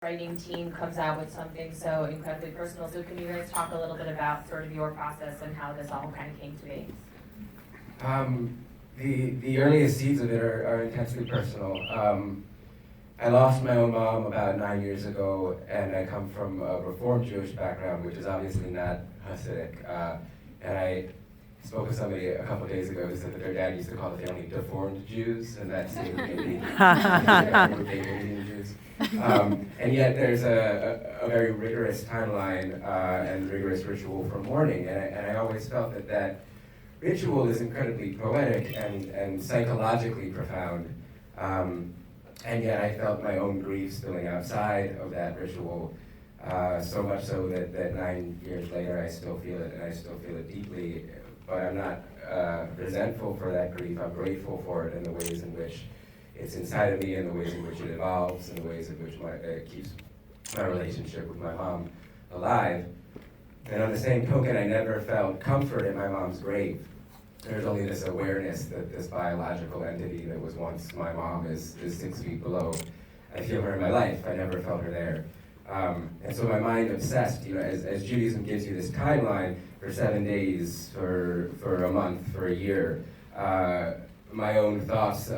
writing team comes out with something so incredibly personal. So can you guys talk a little bit about sort of your process and how this all kind of came to be? The earliest seeds of it are intensely personal. I lost my own mom about 9 years ago, and I come from a Reformed Jewish background, which is obviously not Hasidic. And I spoke with somebody a couple of days ago who said that their dad used to call the family deformed Jews, and that's maybe Jews. And yet there's a very rigorous timeline and rigorous ritual for mourning, and I always felt that ritual is incredibly poetic and psychologically profound. And yet I felt my own grief spilling outside of that ritual, so much so that 9 years later I still feel it, and I still feel it deeply. But I'm not resentful for that grief. I'm grateful for it in the ways in which it's inside of me, in the ways in which it evolves, in the ways in which it keeps my relationship with my mom alive. And on the same token, I never felt comfort in my mom's grave. There's only this awareness that this biological entity that was once my mom is 6 feet below. I feel her in my life. I never felt her there. And so my mind obsessed, as Judaism gives you this timeline for 7 days, for a month, for a year, my own thoughts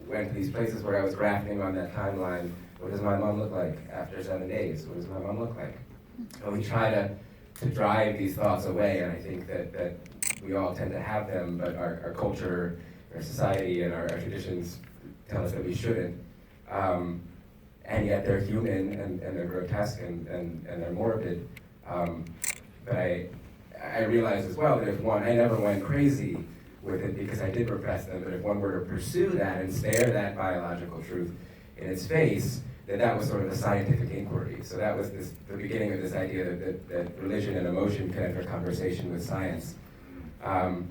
went to these places where I was grafting on that timeline. What does my mom look like after 7 days? What does my mom look like? And we try to drive these thoughts away, and I think that we all tend to have them, but our culture, our society, and our traditions tell us that we shouldn't. And yet they're human, and they're grotesque, and they're morbid. But I realize as well that if I never went crazy with it because I did repress them, but if one were to pursue that and stare that biological truth in its face, that was sort of a scientific inquiry. So that was the beginning of this idea that religion and emotion can enter conversation with science. And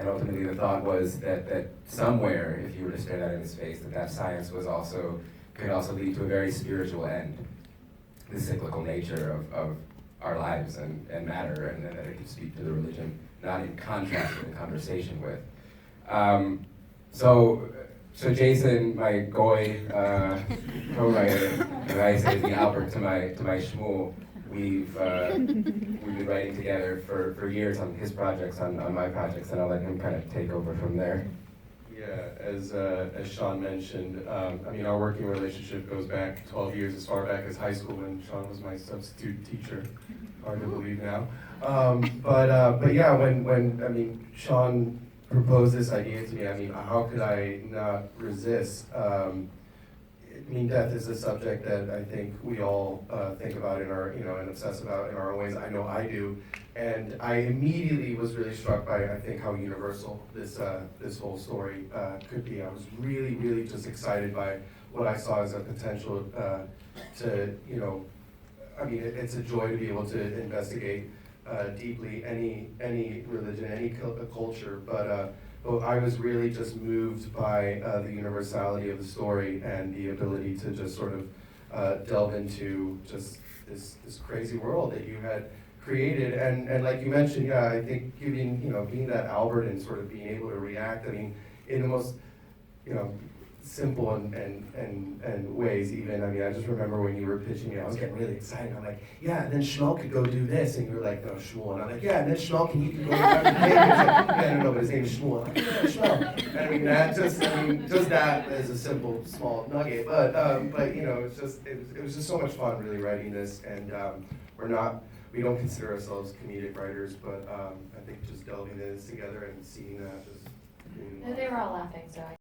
ultimately the thought was that somewhere, if you were to stare that in its face, that science could also lead to a very spiritual end. The cyclical nature of our lives and matter, and that it could speak to the religion, not in contrast, but in conversation with. So Jason, my goy co-writer, and I say the Albert to my Shmuel, we've been writing together for years on his projects, on my projects, and I'll let him kind of take over from there. Yeah, as Sean mentioned, our working relationship goes back 12 years, as far back as high school when Sean was my substitute teacher. Hard to believe now. But yeah, when Sean proposed this idea to me, how could I not resist? Death is a subject that I think we all think about and obsess about in our own ways. I know I do, and I immediately was really struck by, I think, how universal this whole story could be. I was really, really just excited by what I saw as a potential it's a joy to be able to investigate deeply any religion, any culture, but I was really just moved by the universality of the story and the ability to just sort of delve into just this crazy world that you had created. And like you mentioned, yeah, I think being that Albert and sort of being able to react, in the most, simple and ways even. I just remember when you were pitching me, I was getting really excited. I'm like, yeah, and then Shmuel could go do this. And you were like, no, Shmuel. And I'm like, yeah, and then Shmuel can go do that. I don't know, but his name is Shmuel. I'm like, yeah, Shmuel. And just that is a simple, small nugget. But it was just so much fun really writing this. And we don't consider ourselves comedic writers, but I think just delving in this together and seeing that just. No, they were all laughing, so